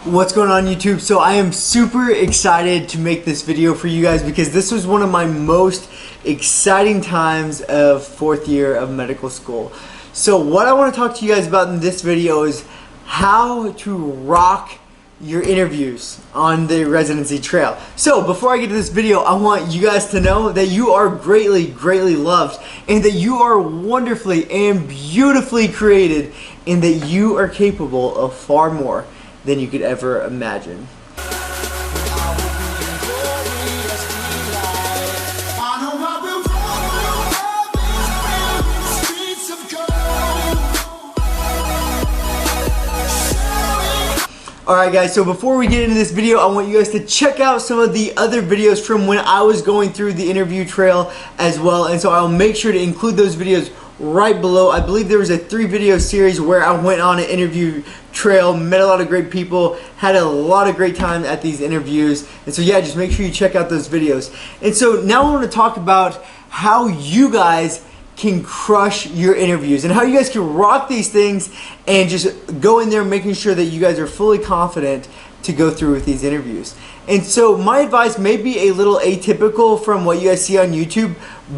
What's going on YouTube? So I am super excited to make this video for you guys because this was one of my most exciting times of fourth year of medical school. So what I want to talk to you guys about in this video is how to rock your interviews on the residency trail. So before I get to this video, I want you guys to know that you are greatly loved, and that you are wonderfully and beautifully created, and that you are capable of far more than you could ever imagine. Alright guys, so before we get into this video, I want you guys to check out some of the other videos from when I was going through the interview trail as well, and so I'll make sure to include those videos right below. I believe there was a 3-video series where I went on an interview trail, met a lot of great people, had a lot of great time at these interviews, and so yeah, just make sure you check out those videos. And so now I want to talk about how you guys can crush your interviews and how you guys can rock these things and just go in there making sure that you guys are fully confident to go through with these interviews. And so my advice may be a little atypical from what you guys see on YouTube,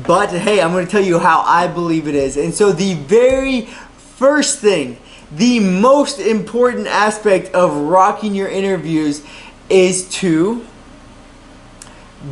but hey, I'm going to tell you how I believe it is. And so the very first thing, the most important aspect of rocking your interviews is to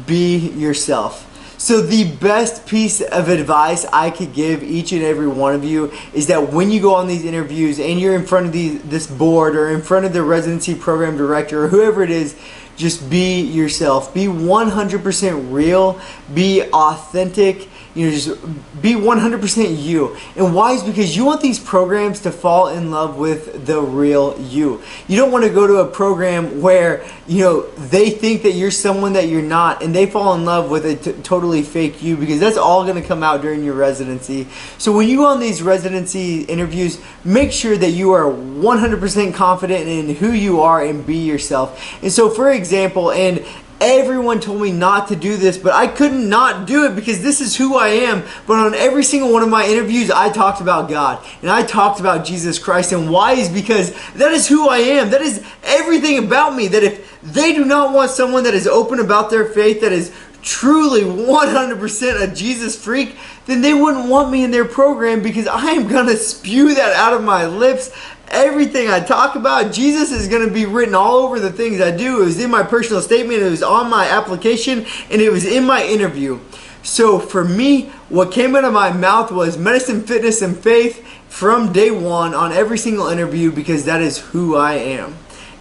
be yourself. So the best piece of advice I could give each and every one of you is that when you go on these interviews and you're in front of this board or in front of the residency program director or whoever it is, just be yourself. Be 100% real. Be authentic. You know, just be 100% you. And why is because you want these programs to fall in love with the real you. You don't want to go to a program where, you know, they think that you're someone that you're not and they fall in love with a totally fake you, because that's all going to come out during your residency. So when you go on these residency interviews, make sure that you are 100% confident in who you are and be yourself. And so for example, and everyone told me not to do this, but I couldn't not do it because this is who I am. But on every single one of my interviews, I talked about God and I talked about Jesus Christ. And why is because that is who I am. That is everything about me. That if they do not want someone that is open about their faith, that is truly 100% a Jesus freak, then they wouldn't want me in their program, because I am going to spew that out of my lips. Everything I talk about, Jesus is going to be written all over the things I do. It was in my personal statement, it was on my application, and it was in my interview. So for me, what came out of my mouth was medicine, fitness, and faith from day one on every single interview, because that is who I am.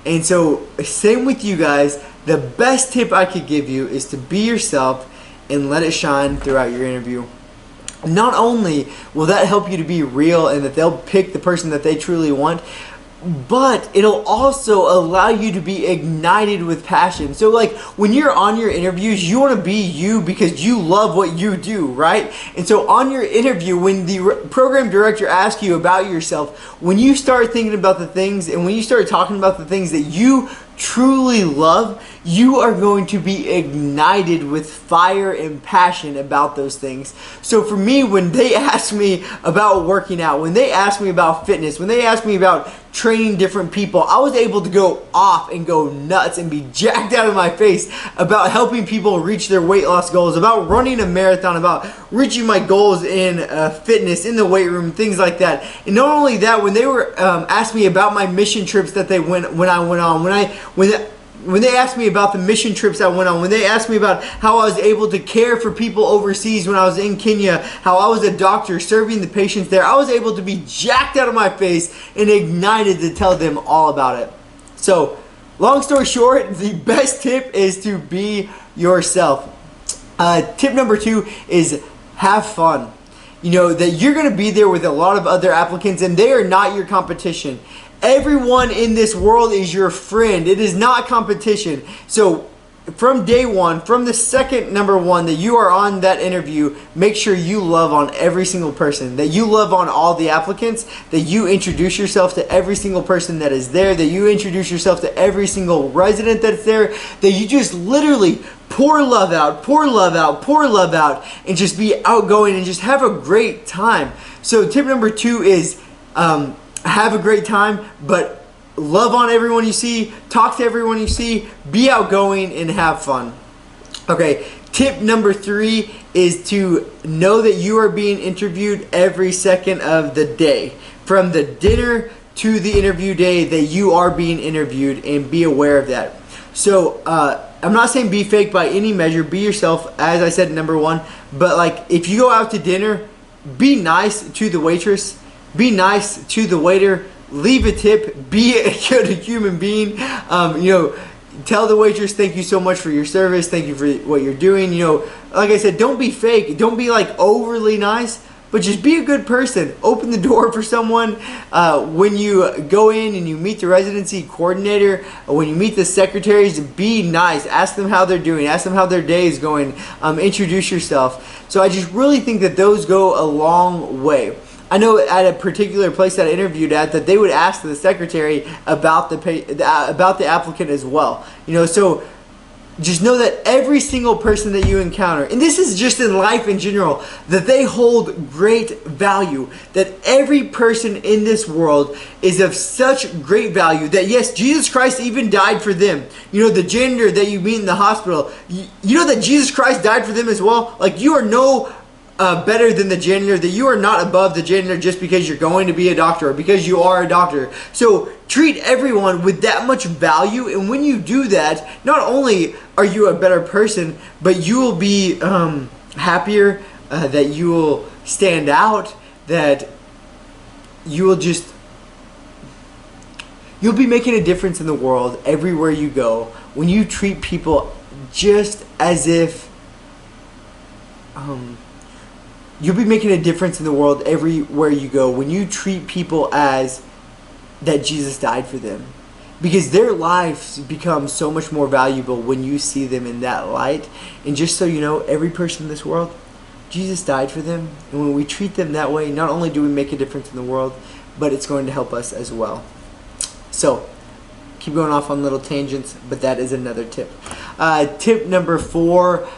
And so same with you guys. The best tip I could give you is to be yourself and let it shine throughout your interview. Not only will that help you to be real and that they'll pick the person that they truly want, but it'll also allow you to be ignited with passion. So like when you're on your interviews, you want to be you because you love what you do, right? And so on your interview, when the program director asks you about yourself, when you start thinking about the things and when you start talking about the things that you truly love, you are going to be ignited with fire and passion about those things. So for me, when they ask me about working out, when they ask me about fitness, when they ask me about training different people, I was able to go off and go nuts and be jacked out of my face about helping people reach their weight loss goals, about running a marathon, about reaching my goals in fitness, in the weight room, things like that. And not only that, when they were asked me about my mission trips that they when I went on, when they asked me about the mission trips I went on, when they asked me about how I was able to care for people overseas when I was in Kenya, how I was a doctor serving the patients there, I was able to be jacked out of my face and ignited to tell them all about it. So, long story short, the best tip is to be yourself. Tip number 2 is have fun. You know, that you're going to be there with a lot of other applicants and they are not your competition. Everyone in this world is your friend. It is not competition. So from day one, from the second number 1 that you are on that interview, make sure you love on every single person, that you love on all the applicants, that you introduce yourself to every single person that is there, that you introduce yourself to every single resident that's there, that you just literally pour love out, pour love out, pour love out, and just be outgoing and just have a great time. So tip number 2 is have a great time, but love on everyone you see, talk to everyone you see, be outgoing, and have fun. Okay, tip number 3 is to know that you are being interviewed every second of the day. From the dinner to the interview day, that you are being interviewed, and be aware of that. So, I'm not saying be fake by any measure, be yourself, as I said, number 1, but like, if you go out to dinner, be nice to the waitress, be nice to the waiter, leave a tip, be a good human being, tell the waitress thank you so much for your service, thank you for what you're doing. Like I said, don't be fake, don't be like overly nice, but just be a good person. Open the door for someone when you go in and you meet the residency coordinator, when you meet the secretaries. Be nice, ask them how they're doing, ask them how their day is going, introduce yourself. So I just really think that those go a long way. I know at a particular place that I interviewed at, that they would ask the secretary about the applicant as well. So just know that every single person that you encounter, and this is just in life in general, that they hold great value. That every person in this world is of such great value that yes, Jesus Christ even died for them. The janitor that you meet in the hospital, you know that Jesus Christ died for them as well. Like, you are no better than the janitor, that you are not above the janitor just because you're going to be a doctor or because you are a doctor. So treat everyone with that much value, and when you do that, not only are you a better person, but you will be happier, that you will stand out, that you'll be making a difference in the world everywhere you go when you treat people just as if you'll be making a difference in the world everywhere you go when you treat people as that Jesus died for them. Because their lives become so much more valuable when you see them in that light. And just so you know, every person in this world, Jesus died for them. And when we treat them that way, not only do we make a difference in the world, but it's going to help us as well. So, keep going off on little tangents, but that is another tip. Tip number 4,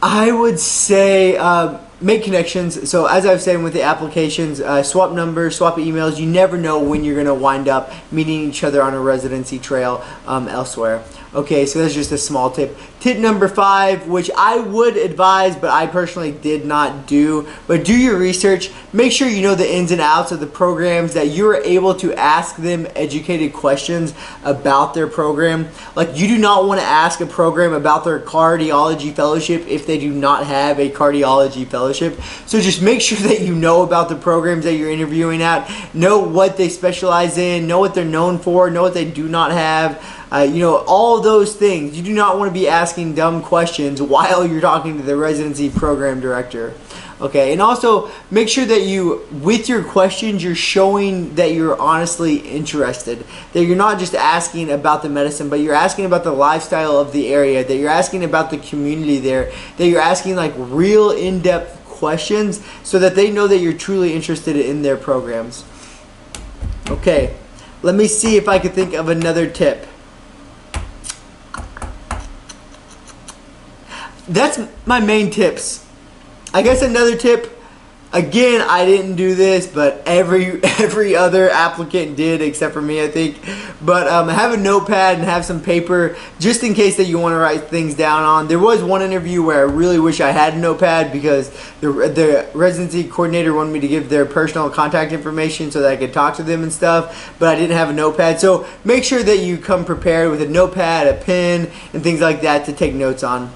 I would say make connections. So as I was saying with the applications, swap numbers, swap emails. You never know when you're going to wind up meeting each other on a residency trail elsewhere. Okay, so that's just a small tip. Tip number 5, which I would advise, but I personally did not do, but do your research. Make sure you know the ins and outs of the programs, that you're able to ask them educated questions about their program. Like, you do not want to ask a program about their cardiology fellowship if they do not have a cardiology fellowship. So just make sure that you know about the programs that you're interviewing at, know what they specialize in, know what they're known for, know what they do not have. All those things. You do not want to be asking dumb questions while you're talking to the residency program director. Okay, and also make sure that with your questions, you're showing that you're honestly interested. That you're not just asking about the medicine, but you're asking about the lifestyle of the area, that you're asking about the community there, that you're asking like real in-depth questions so that they know that you're truly interested in their programs. Okay, let me see if I could think of another tip. That's my main tips. I guess another tip, again, I didn't do this, but every other applicant did except for me, I think. But have a notepad and have some paper just in case that you want to write things down on. There was one interview where I really wish I had a notepad because the residency coordinator wanted me to give their personal contact information so that I could talk to them and stuff, but I didn't have a notepad. So make sure that you come prepared with a notepad, a pen, and things like that to take notes on.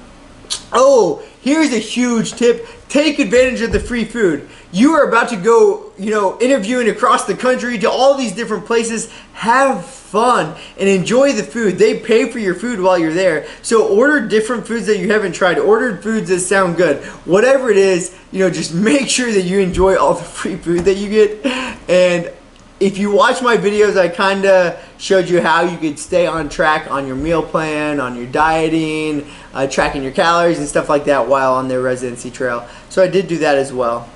Oh, here's a huge tip. Take advantage of the free food. You are about to go, interviewing across the country to all these different places. Have fun and enjoy the food. They pay for your food while you're there. So order different foods that you haven't tried. Order foods that sound good. Whatever it is, just make sure that you enjoy all the free food that you get. And if you watch my videos, I kind of showed you how you could stay on track on your meal plan, on your dieting, tracking your calories and stuff like that while on their residency trail. So I did do that as well.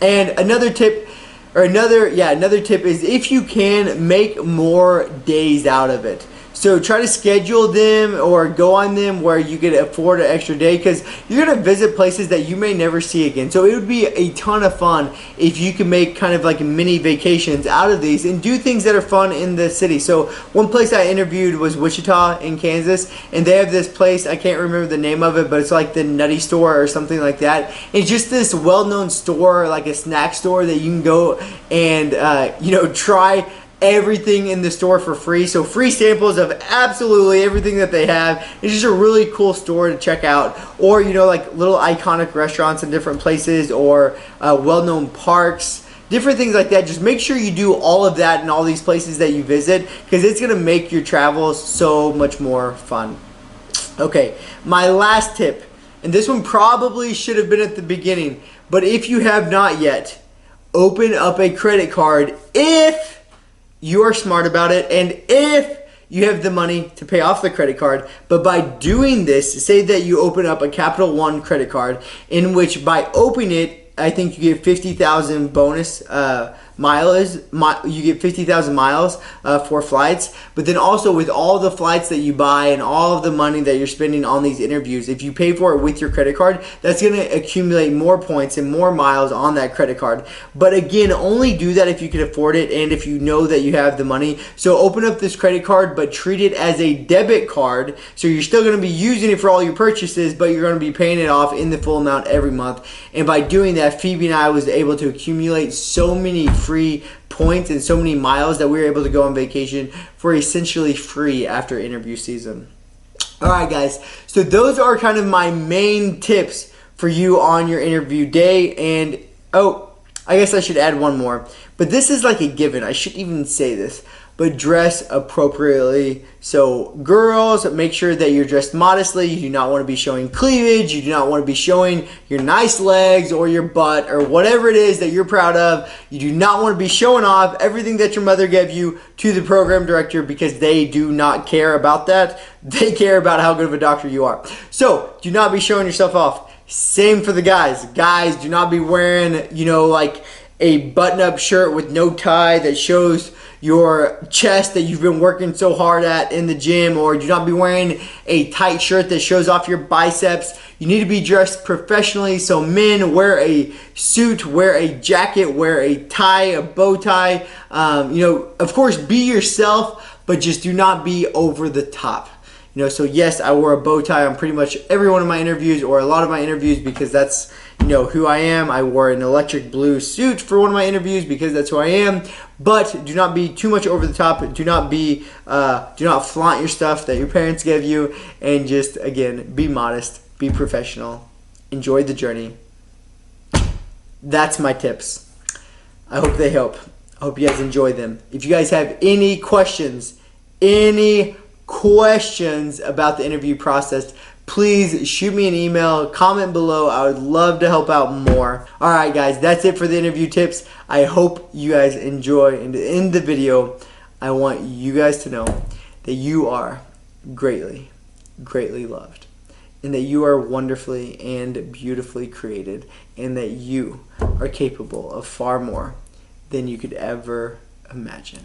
And another tip is if you can, make more days out of it. So try to schedule them or go on them where you could afford an extra day, because you're going to visit places that you may never see again. So it would be a ton of fun if you can make kind of like mini vacations out of these and do things that are fun in the city. So one place I interviewed was Wichita in Kansas, and they have this place, I can't remember the name of it, but it's like the Nutty Store or something like that. It's just this well-known store, like a snack store that you can go and try everything in the store for free. So free samples of absolutely everything that they have. It's just a really cool store to check out. Or like little iconic restaurants in different places, or well-known parks, different things like that. Just make sure you do all of that in all these places that you visit, because it's going to make your travels so much more fun. Okay, my last tip, and this one probably should have been at the beginning, but if you have not yet, open up a credit card if you are smart about it and if you have the money to pay off the credit card. But by doing this, say that you open up a Capital One credit card, in which by opening it, I think you get 50,000 bonus mileage. You get 50,000 miles for flights. But then also with all the flights that you buy and all of the money that you're spending on these interviews, if you pay for it with your credit card, that's going to accumulate more points and more miles on that credit card. But again, only do that if you can afford it and if you know that you have the money. So open up this credit card, but treat it as a debit card. So you're still going to be using it for all your purchases, but you're going to be paying it off in the full amount every month. And by doing that, Phoebe and I was able to accumulate so many free points and so many miles that we were able to go on vacation for essentially free after interview season. Alright guys, so those are kind of my main tips for you on your interview day. And I guess I should add one more, but this is like a given. I shouldn't even say this, but dress appropriately. So girls, make sure that you're dressed modestly. You do not want to be showing cleavage. You do not want to be showing your nice legs or your butt or whatever it is that you're proud of. You do not want to be showing off everything that your mother gave you to the program director, because they do not care about that. They care about how good of a doctor you are. So do not be showing yourself off. Same for the guys. Guys, do not be wearing, like a button-up shirt with no tie that shows your chest that you've been working so hard at in the gym, or do not be wearing a tight shirt that shows off your biceps. You need to be dressed professionally. So men, wear a suit, wear a jacket, wear a tie, a bow tie. Of course, be yourself, but just do not be over the top. So yes, I wore a bow tie on pretty much every one of my interviews, or a lot of my interviews, because that's who I am. I wore an electric blue suit for one of my interviews because that's who I am. But do not be too much over the top. Do not flaunt your stuff that your parents gave you, and just again, be modest, be professional, enjoy the journey. That's my tips. I hope they help. I hope you guys enjoy them. If you guys have any questions about the interview process, please shoot me an email, comment below. I would love to help out more. Alright guys, that's it for the interview tips. I hope you guys enjoy, and to end the video, I want you guys to know that you are greatly, greatly loved, and that you are wonderfully and beautifully created, and that you are capable of far more than you could ever imagine.